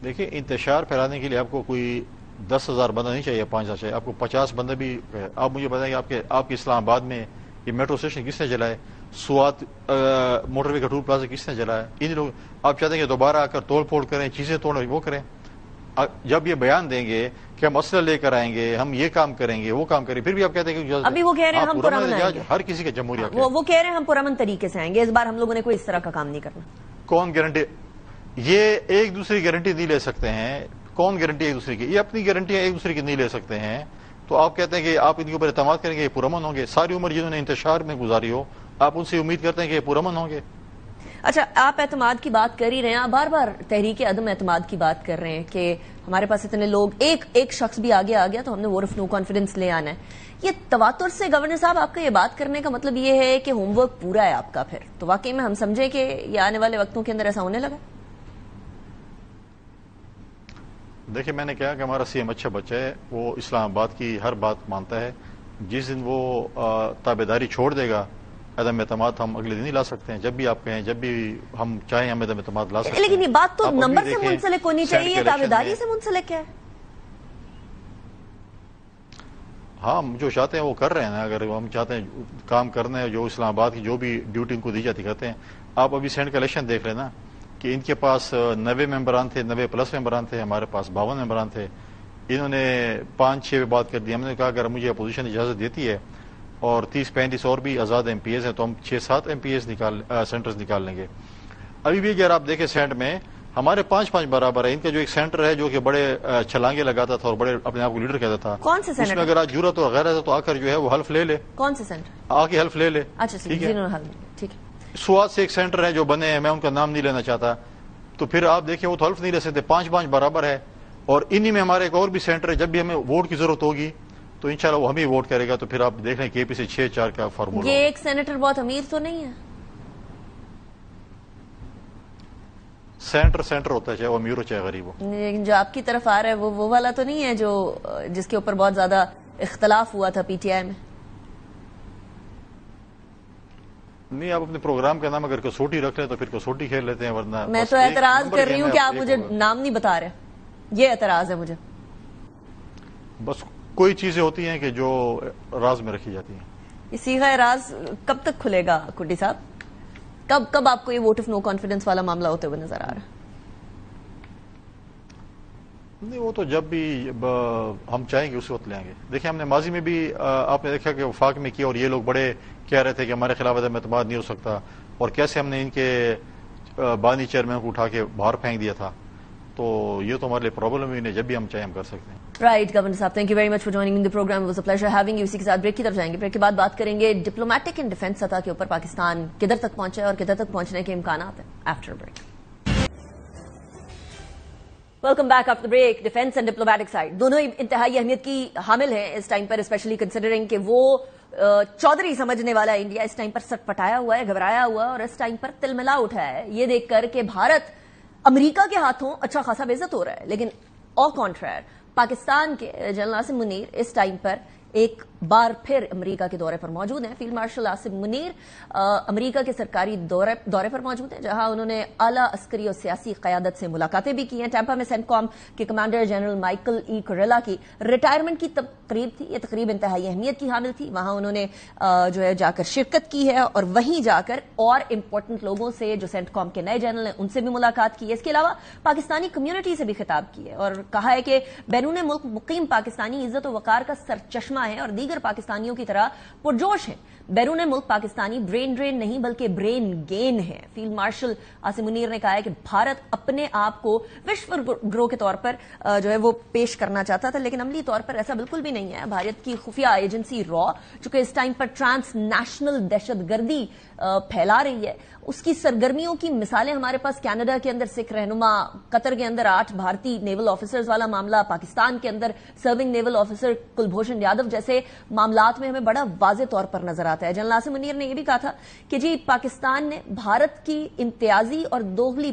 Speaker 3: دیکھیں انتشار پھیلانے کے لیے آپ کو کوئی 10,000 بندہ نہیں چاہیے, 5,000 چاہیے, آپ کو 50 بندہ بھی. آپ مجھے بتائیں کہ آپ کے اسلام آباد میں یہ میٹرو اسٹیشن کس نے جلائے, سوات موٹر وے کا ٹول پلازا کس نے جلایا؟ ان لوگ. آپ چاہتے ہیں کہ دوبارہ آ کر توڑ پھوڑ کریں, چیزیں توڑیں, وہ کریں. جب یہ بیان دیں گے کہ ہم اسلحہ لے کر آئیں گے, ہم یہ کام کریں گے, وہ کام کریں, پھر بھی آپ کہتے ہیں کہ
Speaker 1: ابھی وہ کہہ رہے ہیں ہم پرامن آئیں گے,
Speaker 3: ہر کسی کا جمہوریہ
Speaker 1: وہ کہہ رہے ہیں ہم پرامن طریقے سے آئیں گے, اس بار ہم لوگوں نے کوئی اس طرح کا کام نہیں کرنا.
Speaker 3: کون گارنٹی؟ یہ ایک دوسرے کی گارنٹی نہیں لے سکتے ہیں. کون گارنٹی ایک دوسرے کی؟ یہ اپنی گارنٹیاں ایک دوسرے کی نہیں لے سکتے ہیں. تو آپ کہتے ہیں کہ آپ ان کے اوپر اعتماد کریں گے یہ پرامن ہوں گے. ساری عمر جنہوں نے انتشار میں گزاری ہو, آپ ان سے امید کرتے ہیں کہ یہ پرامن ہوں گے.
Speaker 1: اچھا, آپ اعتماد کی بات کر ہی رہے ہیں, آپ بار بار تحریک عدم اعتماد کی بات کر رہے ہیں کہ ہمارے پاس اتنے لوگ, ایک شخص بھی آگے آ گیا تو ہم نے ووٹ آف نو کانفیڈنس لے آنا ہے. یہ تواتر سے گورنر صاحب آپ کا یہ بات کرنے کا مطلب یہ ہے کہ ہوم ورک پورا ہے آپ کا, پھر تو واقعی میں ہم سمجھیں کہ یہ آنے والے وقتوں کے اندر ایسا ہونے لگا؟
Speaker 3: دیکھیں, میں نے کہا کہ ہمارا سی ایم اچھا بچہ ہے, وہ اسلام آباد کی ہر بات مانتا ہے. جس دن وہ تابعداری چھوڑ دے گا, عدم اعتماد ہم اگلے دن ہی لا سکتے ہیں. جب بھی آپ کہیں, جب بھی ہم چاہیں ہم عدم اعتماد لا سکتے ہیں.
Speaker 1: لیکن یہ بات تو نمبر سے منسلک ہونی چاہیے, تابعداری سے منسلک ہے.
Speaker 3: ہاں, ہم جو چاہتے ہیں وہ کر رہے ہیں. اگر ہم چاہتے ہیں کام کرنا ہے, جو اسلام آباد کی جو بھی ڈیوٹی ان کو دی جاتی کرتے ہیں. آپ ابھی سینٹ کا الیکشن دیکھ رہے نا, کہ ان کے پاس 90 ممبران تھے, 90 پلس ممبران تھے, ہمارے پاس 52 ممبران تھے. انہوں نے 5-6 پہ بات کر دی. ہم نے کہا اگر مجھے اپوزیشن اجازت دیتی ہے اور 30-35 اور بھی آزاد ایم پی ایز ہیں تو ہم 6-7 ایم پی ایز سینٹرز نکال لیں گے. ابھی بھی اگر آپ دیکھیں سینٹ میں ہمارے 5-5 برابر ہے. ان کا جو ایک سینٹر ہے جو کہ بڑے چھلانگے لگاتا تھا اور بڑے اپنے آپ کو لیڈر کہتا تھا,
Speaker 1: کون سے
Speaker 3: اس میں اگر آج جرأت اور غیرت ہے تو آ کر جو ہے وہ حلف لے لے.
Speaker 1: کون سے سینٹر
Speaker 3: آ کے حلف لے لے.
Speaker 1: اچھا,
Speaker 3: ٹھیک ہے.
Speaker 1: ٹھیک ہے.
Speaker 3: سوات سے ایک سینٹر ہے جو بنے ہیں, میں ان کا نام نہیں لینا چاہتا. تو پھر آپ دیکھیں وہ تو حلف نہیں لے سکتے. 5-5 برابر ہے. اور انہی میں ہمارے ایک اور بھی سینٹر ہے, جب بھی ہمیں ووٹ کی ضرورت ہوگی تو انشاءاللہ وہ ہمیں ووٹ کرے گا. تو پھر آپ دیکھ لیں کہ سے 6-4 کا فارمولا.
Speaker 1: یہ ایک سینیٹر بہت امیر تو نہیں ہے؟
Speaker 3: سینٹر ہوتا ہے, چاہے وہ امیر ہو چاہے غریب ہو.
Speaker 1: لیکن جو آپ کی طرف آ رہا ہے وہ والا تو نہیں ہے جو جس کے اوپر بہت زیادہ اختلاف ہوا تھا پی ٹی آئی میں؟
Speaker 3: نہیں, آپ اپنے پروگرام کا نام اگر کسوٹی رکھ لیں تو پھر کسوٹی کھیل لیتے ہیں, ورنہ
Speaker 1: میں تو اعتراض کر رہی ہوں کہ آپ مجھے نام نہیں بتا رہے, یہ اعتراض ہے مجھے.
Speaker 3: بس کوئی چیزیں ہوتی ہیں کہ جو راز میں رکھی جاتی ہیں.
Speaker 1: یہ سیغہ راز کب تک کھلے گا کڈی صاحب؟ کب آپ کو یہ ووٹ آف نو کانفیڈنس والا معاملہ ہوتے ہوئے نظر آ رہا ہے؟
Speaker 3: نہیں, وہ تو جب بھی ہم چاہیں گے اس وقت لیں گے. دیکھیں, ہم نے ماضی میں بھی آپ نے دیکھا کہ وفاق میں کیا, اور یہ لوگ بڑے کہہ رہے تھے کہ ہمارے خلاف عدم اعتماد نہیں ہو سکتا, اور کیسے ہم نے ان کے بانی چیئرمین کو اٹھا کے باہر پھینک دیا تھا. تو یہ تو ہمارے لیے پرابلم ہی نہیں, جب بھی ہم چاہیں ہم کر سکتے ہیں.
Speaker 1: رائٹ گورنر صاحب, thank you very much for joining the programme, was a pleasure having you. اسی کے ساتھ بریک کی طرف جائیں گے. بریک کے بعد بات کریں گے ڈپلومیٹک اینڈ ڈیفنس سطح کے اوپر پاکستان کدھر تک پہنچا ہے اور کدھر تک پہنچنے کے امکانات ہیں. After break. Welcome back after break. Defence and diplomatic side دونوں ہی انتہائی اہمیت کی حامل ہیں اس ٹائم پر, اسپیشلی کنسیڈرنگ کہ وہ چودھری سمجھنے والا انڈیا اس ٹائم پر سٹ پٹایا ہوا ہے, گھبرایا ہوا, اور اس ٹائم پر تلملا اٹھا ہے یہ دیکھ کر کہ بھارت امریکہ کے ہاتھوں اچھا خاصا بے عزت ہو رہا ہے. لیکن اور کانٹرائر پاکستان کے جنرل عاصم منیر اس ٹائم پر ایک بار پھر امریکہ کے دورے پر موجود ہیں. فیلڈ مارشل عاصم منیر امریکہ کے سرکاری دورے پر موجود ہیں, جہاں انہوں نے اعلیٰ عسکری اور سیاسی قیادت سے ملاقاتیں بھی کی ہیں. ٹیمپا میں سینٹ کام کے کمانڈر جنرل مائیکل ای کوریلا کی ریٹائرمنٹ کی تقریب تھی. یہ تقریب انتہائی اہمیت کی حامل تھی. وہاں انہوں نے جو ہے جا کر شرکت کی ہے, اور وہیں جا کر اور امپورٹنٹ لوگوں سے جو سینٹ کام کے نئے جنرل ہیں ان سے بھی ملاقات کی ہے. اس کے علاوہ پاکستانی کمیونٹی سے بھی خطاب کی ہے, اور کہا ہے کہ بیرون ملک مقیم پاکستانی عزت و وقار کا سرچشمہ ہے اور دیگر پاکستانیوں کی طرح پرجوش ہیں. بیرون ملک پاکستانی برین ڈرین نہیں بلکہ برین گین ہے. فیلڈ مارشل عاصم منیر نے کہا ہے کہ بھارت اپنے آپ کو وشو گروہ کے طور پر جو ہے وہ پیش کرنا چاہتا تھا, لیکن عملی طور پر ایسا بالکل بھی نہیں ہے. بھارت کی خفیہ ایجنسی را, جو کہ اس ٹائم پر ٹرانس نیشنل دہشت گردی پھیلا رہی ہے, اس کی سرگرمیوں کی مثالیں ہمارے پاس کینیڈا کے اندر سکھ رہنما, قطر کے اندر 8 بھارتی نیول آفیسرز والا معاملہ, پاکستان کے اندر سرونگ نیول آفیسر کلبھوشن یادو جیسے معاملات میں ہمیں بڑا واضح طور پر نظر آتا ہے. جنرل عاصم منیر نے یہ بھی کہا تھا کہ جی پاکستان نے بھارت کی امتیازی اور دوغلی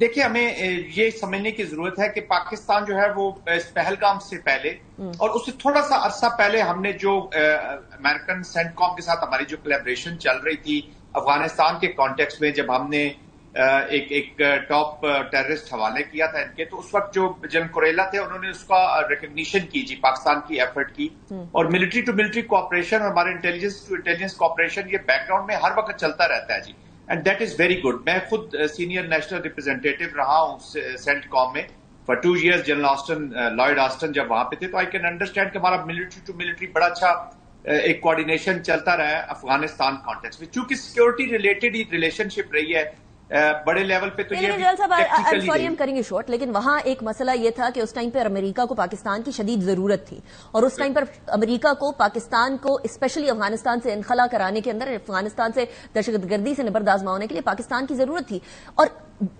Speaker 4: دیکھیں ہمیں یہ سمجھنے کی ضرورت ہے کہ پاکستان جو ہے وہ پہلگام سے پہلے اور اس سے تھوڑا سا عرصہ پہلے ہم نے جو امریکن سینٹ کام کے ساتھ ہماری جو کولیبریشن چل رہی تھی افغانستان کے کانٹیکسٹ میں، جب ہم نے ایک ٹاپ ٹیررسٹ حوالے کیا تھا ان کے، تو اس وقت جو جنرل کوریلا تھے انہوں نے اس کا ریکگنیشن کی جی پاکستان کی ایفرٹ کی، اور ملٹری ٹو ملٹری کوآپریشن اور ہمارے انٹیلیجنس ٹو انٹیلیجنس کوآپریشن یہ بیک گراؤنڈ میں ہر وقت چلتا رہتا ہے جی، and that is very good. میں خود سینئر نیشنل ریپرزینٹیٹو رہا ہوں سینٹ کام میں for 2 years. General Austin Lloyd Austin جب وہاں پہ تھے، تو آئی کین انڈرسٹینڈ کہ ہمارا ملٹری ٹو ملٹری بڑا اچھا ایک کوآرڈینیشن چلتا رہا ہے افغانستان کانٹیکس میں، چونکہ سیکورٹی ریلیٹڈ ہی ریلیشن شپ رہی ہے بڑے لیول پہ. تو یہ
Speaker 1: سوری ہم کریں گے شارٹ، لیکن وہاں ایک مسئلہ یہ تھا کہ اس ٹائم پہ امریکہ کو پاکستان کی شدید ضرورت تھی، اور اس ٹائم پر امریکہ کو پاکستان کو اسپیشلی افغانستان سے انخلا کرانے کے اندر، افغانستان سے دہشت گردی سے نبردآزما ہونے کے لیے پاکستان کی ضرورت تھی، اور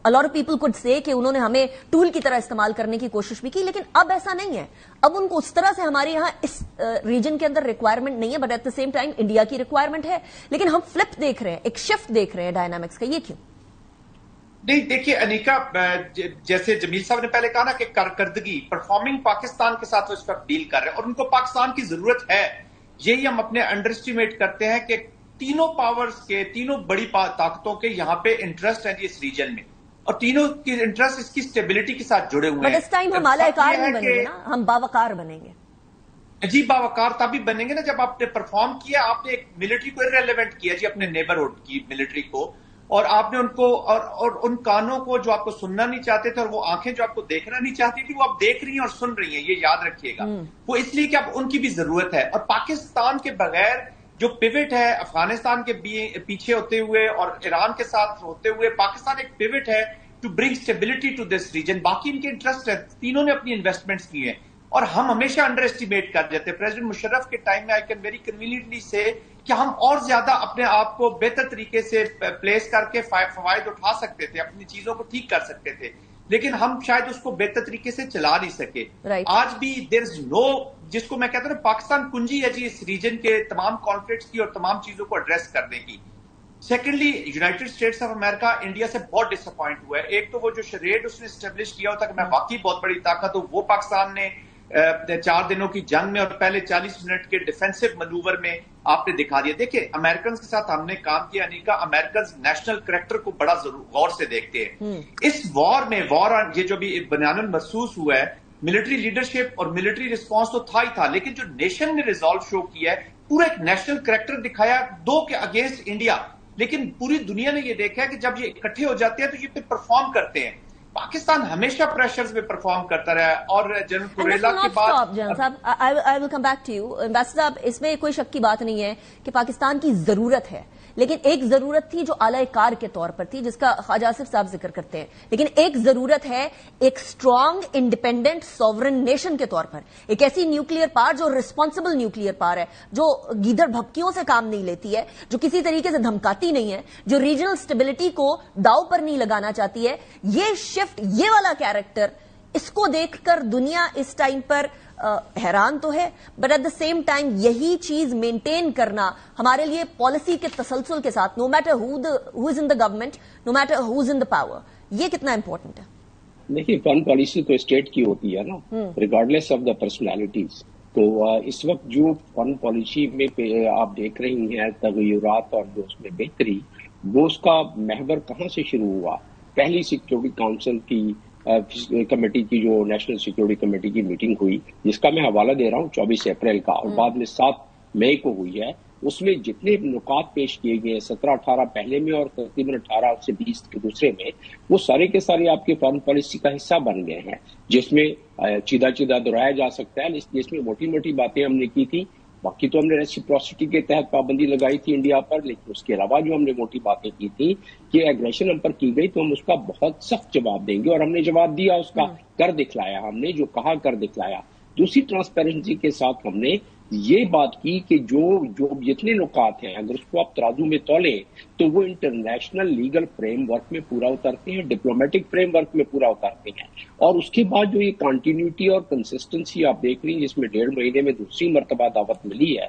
Speaker 1: a lot of people could say کہ انہوں نے ہمیں ٹول کی طرح استعمال کرنے کی کوشش بھی کی، لیکن اب ایسا نہیں ہے. اب ان کو اس طرح سے ہمارے یہاں اس ریجن کے اندر ریکوائرمنٹ نہیں ہے، but at the same time India کی ریکوائرمنٹ ہے. لیکن ہم فلپ دیکھ رہے ہیں، ایک شفٹ دیکھ رہے ہیں ڈائنامکس کا. یہ کیوں؟
Speaker 4: نہیں دیکھیے انیکا، جیسے جمیل صاحب نے پہلے کہا نا کہ کارکردگی پرفارمنگ پاکستان کے ساتھ اس وقت ڈیل کر رہے ہیں، اور ان کو پاکستان کی ضرورت ہے. یہی ہم اپنے انڈر اسٹیمیٹ کرتے ہیں کہ تینوں پاورز کے، تینوں بڑی طاقتوں کے یہاں پہ انٹرسٹ ہے اس ریجن میں، اور تینوں کی انٹرسٹ اس کی اسٹیبلٹی کے ساتھ جڑے ہوئے ہیں.
Speaker 1: بٹ اس ٹائم ہم اعلی کار نہیں بنیں گے نا، ہم باوقار بنیں گے.
Speaker 4: جی باوقار تبھی بنیں گے نا جب آپ نے پرفارم کیا، آپ نے ایک ملٹری کو ارریلیونٹ کیا جی، اپنے نیبرہڈ کی ملٹری کو، اور آپ نے ان کو اور ان کانوں کو جو آپ کو سننا نہیں چاہتے تھے، اور وہ آنکھیں جو آپ کو دیکھنا نہیں چاہتی تھی، وہ آپ دیکھ رہی ہیں اور سن رہی ہیں. یہ یاد رکھیے گا، وہ اس لیے کہ اب ان کی بھی ضرورت ہے. اور پاکستان کے بغیر جو پیوٹ ہے افغانستان کے پیچھے ہوتے ہوئے اور ایران کے ساتھ ہوتے ہوئے، پاکستان ایک پیوٹ ہے to bring stability to this region. باقی ان کے انٹرسٹ ہے، تینوں نے اپنی انویسٹمنٹس کی ہیں، اور ہم ہمیشہ انڈر اسٹیمیٹ کر دیتے. پریزیڈنٹ مشرف کے ٹائم میں آئی کین ویری کنوینئنٹلی سے کہ ہم اور زیادہ اپنے آپ کو بہتر طریقے سے پلیس کر کے فوائد اٹھا سکتے تھے، اپنی چیزوں کو ٹھیک کر سکتے تھے، لیکن ہم شاید اس کو بہتر طریقے سے چلا نہیں سکے. آج بھی دیر از نو، جس کو میں کہتا ہوں پاکستان کنجی ہے جی اس ریجن کے تمام کانفلکٹس کی اور تمام چیزوں کو ایڈریس کرنے کی. Secondly United States of America India سے بہت ڈس اپوائنٹ ہوا ہے. ایک تو وہ جو ریٹ اس نے اسٹیبلش کیا ہوتا کہ میں واقعی بہت بڑی طاقت ہوں، وہ پاکستان نے 4 دنوں کی جنگ میں اور پہلے 40 منٹ کے ڈیفینسو منوور میں آپ نے دکھا دیا. دیکھیں امریکنز کے ساتھ ہم نے کام کیا، انیکا امریکنز نیشنل کریکٹر کو بڑا غور سے دیکھتے ہیں. اس وار میں یہ جو بھی بنیان المرصوص ہوا ہے، ملٹری لیڈرشپ اور ملٹری رسپانس تو تھا ہی تھا، لیکن جو نیشن نے ریزالو شو کیا ہے، پورا ایک نیشنل کریکٹر دکھایا 2 کے اگینسٹ انڈیا. لیکن پوری دنیا نے یہ دیکھا ہے کہ جب یہ اکٹھے ہو جاتے ہیں تو یہ پھر پرفارم کرتے ہیں. پاکستان ہمیشہ پریشرز میں پرفارم کرتا رہا ہے، اور جنرل کوریلا کے بعد
Speaker 1: جنرل صاحب I will come back to you. Ambassador صاحب، اس میں کوئی شک کی بات نہیں ہے کہ پاکستان کی ضرورت ہے، لیکن ایک ضرورت تھی جو اعلی کار کے طور پر تھی، جس کا خواجہ آصف صاحب ذکر کرتے ہیں، لیکن ایک ضرورت ہے ایک اسٹرانگ انڈیپینڈنٹ سوورن نیشن کے طور پر، ایک ایسی نیوکلیئر پاور جو ریسپانسبل نیوکلیئر پاور ہے، جو گیدڑ بھپکیوں سے کام نہیں لیتی ہے، جو کسی طریقے سے دھمکاتی نہیں ہے، جو ریجنل اسٹیبلٹی کو داؤ پر نہیں لگانا چاہتی ہے. یہ شفٹ، یہ والا کیریکٹر، اس کو دیکھ کر دنیا اس ٹائم پر حیران تو ہے، but at the same time یہی چیز مینٹین کرنا ہمارے لیے پالیسی کے تسلسل کے ساتھ، no matter who is in the government, no matter who is in the power, یہ کتنا امپورٹنٹ ہے؟
Speaker 5: دیکھیے فارن پالیسی تو اسٹیٹ کی ہوتی ہے نا، ریگارڈلیس آف دا پرسنالٹیز. تو اس وقت جو فارن پالیسی میں آپ دیکھ رہی ہیں تغیرات اور جو اس میں بہتری، وہ اس کا محور کہاں سے شروع ہوا؟ پہلی سیکورٹی کاؤنسل کی کمیٹی کی جو نیشنل سیکورٹی کمیٹی کی میٹنگ ہوئی، جس کا میں حوالہ دے رہا ہوں 24 اپریل کا، اور بعد میں 7 مئی کو ہوئی ہے. اس میں جتنے نکات پیش کیے گئے 17-18 پہلے میں اور تقریباً 18 سے 20 کے دوسرے میں، وہ سارے کے سارے آپ کے فارن پالیسی کا حصہ بن گئے ہیں، جس میں چیدہ دہرایا جا سکتا ہے. جس میں موٹی موٹی باتیں ہم نے کی تھی، باقی تو ہم نے ریسیپروسٹی کے تحت پابندی لگائی تھی انڈیا پر، لیکن اس کے علاوہ جو ہم نے موٹی باتیں کی تھی کہ ایگریشن ہم پر کی گئی تو ہم اس کا بہت سخت جواب دیں گے، اور ہم نے جواب دیا، اس کا کر دکھلایا، ہم نے جو کہا کر دکھلایا. دوسری ٹرانسپیرنسی کے ساتھ ہم نے یہ بات کی کہ جو جتنے نکات ہیں اگر اس کو آپ ترازو میں تولیں تو وہ انٹرنیشنل لیگل فریم ورک میں پورا اترتے ہیں، ڈپلومیٹک فریم ورک میں پورا اترتے ہیں. اور اس کے بعد جو یہ کنٹینیوٹی اور کنسسٹنسی آپ دیکھ رہی ہیں، جس میں 1.5 مہینے میں دوسری مرتبہ دعوت ملی ہے،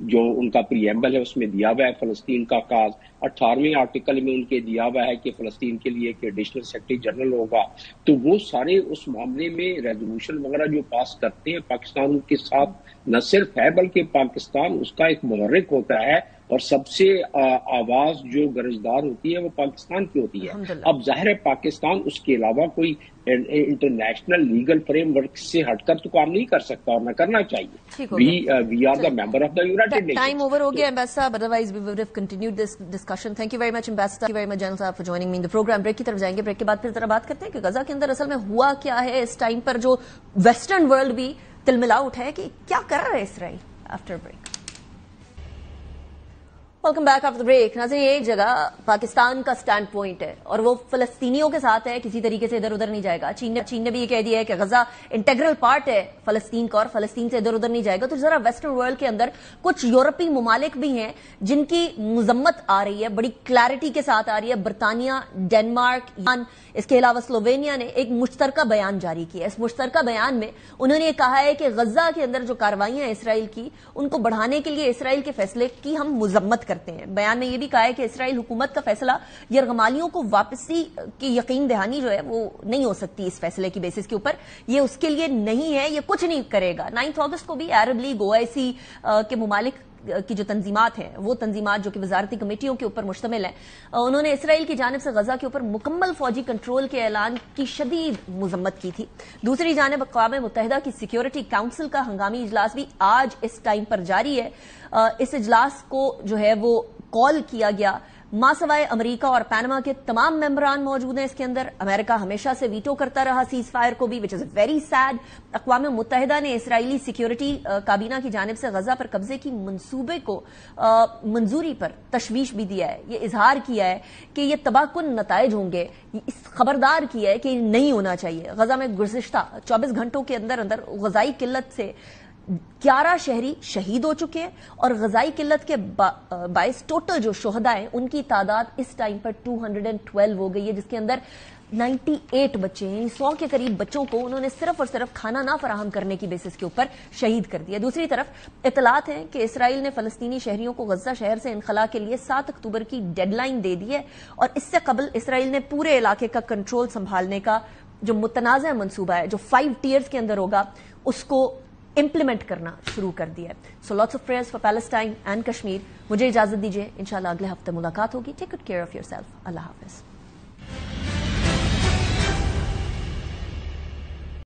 Speaker 5: جو ان کا پریمبل ہے اس میں دیا ہوا ہے فلسطین کا آغاز، 18ویں آرٹیکل میں ان کے دیا ہوا ہے کہ فلسطین کے لیے ایک ایڈیشنل سیکرٹری جنرل ہوگا. تو وہ سارے اس معاملے میں ریزولوشن وغیرہ جو پاس کرتے ہیں پاکستان ان کے ساتھ نہ صرف ہے بلکہ پاکستان اس کا ایک محرک ہوتا ہے، اور سب سے آواز جو گرجدار ہوتی ہے وہ پاکستان کی ہوتی ہے. اب ظاہر ہے پاکستان اس کے علاوہ کوئی انٹرنیشنل لیگل فریم ورک سے ہٹ کر تو کام نہیں کر سکتا اور نہ کرنا چاہیے. We are the member of the United Nations.
Speaker 1: Time over ہو گیا ambassador, otherwise we would have continued this discussion. Thank you very much ambassador, thank you very much general صاحب for joining me in the programme. Break کی طرف جائیں گے، break کے بعد پھر ذرا بات کرتے ہیں کہ غزہ کے اندر اصل میں ہوا کیا ہے اس ٹائم پر، جو ویسٹرن ورلڈ بھی تلملا اٹھا ہے کہ کیا کر رہا ہے Israel. After break. Welcome back after break. ناظرین، ایک جگہ پاکستان کا سٹینڈ پوائنٹ ہے اور وہ فلسطینیوں کے ساتھ ہے، کسی طریقے سے ادھر ادھر نہیں جائے گا. چین نے بھی یہ کہہ دیا ہے کہ غزہ انٹیگرل پارٹ ہے فلسطین کا اور فلسطین سے ادھر ادھر نہیں جائے گا. تو ذرا ویسٹرن ورلڈ کے اندر کچھ یورپی ممالک بھی ہیں جن کی مذمت آ رہی ہے، بڑی کلیئرٹی کے ساتھ آ رہی ہے. برطانیہ، ڈینمارک، ایران، اس کے علاوہ سلووینیا نے ایک مشترکہ بیان جاری کیا. اس مشترکہ بیان میں انہوں نے یہ کہا ہے کہ غزہ کے اندر جو کارروائیاں ہیں اسرائیل کی، ان کو بڑھانے کے لیے اسرائیل کے فیصلے کی ہم مذمت کرتے ہیں. بیان میں یہ بھی کہا ہے کہ اسرائیل حکومت کا فیصلہ یرغمالیوں کو واپسی کی یقین دہانی جو ہے وہ نہیں ہو سکتی اس فیصلے کی بیسس کے اوپر. یہ اس کے لیے نہیں ہے، یہ کچھ نہیں کرے گا. 9 اگست کو بھی عرب لیگ، OIC کے ممالک کی جو تنظیمات ہیں، وہ تنظیمات جو کہ وزارتی کمیٹیوں کے اوپر مشتمل ہیں، انہوں نے اسرائیل کی جانب سے غزہ کے اوپر مکمل فوجی کنٹرول کے اعلان کی شدید مذمت کی تھی. دوسری جانب اقوام متحدہ کی سیکیورٹی کاؤنسل کا ہنگامی اجلاس بھی آج اس ٹائم پر جاری ہے. اس اجلاس کو جو ہے وہ کال کیا گیا. ماں سوائے امریکہ اور پینما کے تمام ممبران موجود ہیں اس کے اندر. امریکہ ہمیشہ سے ویٹو کرتا رہا سیز فائر کو بھی، وچ از ویری سیڈ. اقوام متحدہ نے اسرائیلی سیکیورٹی کابینہ کی جانب سے غزہ پر قبضے کی منصوبے کو منظوری پر تشویش بھی دیا ہے. یہ اظہار کیا ہے کہ یہ تباہ کن نتائج ہوں گے. خبردار کیا ہے کہ یہ نہیں ہونا چاہیے. غزہ میں گزشتہ 24 گھنٹوں کے اندر اندر غذائی قلت سے 11 شہری شہید ہو چکے ہیں اور غذائی قلت کے باعث ٹوٹل جو شہداء ہیں ان کی تعداد اس ٹائم پر 212 ہو گئی ہے، جس کے اندر 98 بچے ہیں. 100 کے قریب بچوں کو انہوں نے صرف اور صرف کھانا نہ فراہم کرنے کی بیسس کے اوپر شہید کر دیا. دوسری طرف اطلاعات ہیں کہ اسرائیل نے فلسطینی شہریوں کو غزہ شہر سے انخلاء کے لیے 7 اکتوبر کی ڈیڈ لائن دے دی ہے، اور اس سے قبل اسرائیل نے پورے علاقے کا کنٹرول سنبھالنے کا جو متنازع منصوبہ ہے، جو 5 ٹیئرز کے اندر ہوگا، اس کو امپلیمنٹ کرنا شروع کر دیا ہے. So lots of prayers for Palestine and Kashmir. مجھے اجازت دیجیے، انشاءاللہ اگلے ہفتے ملاقات ہوگی. Take good care of yourself. اللہ حافظ.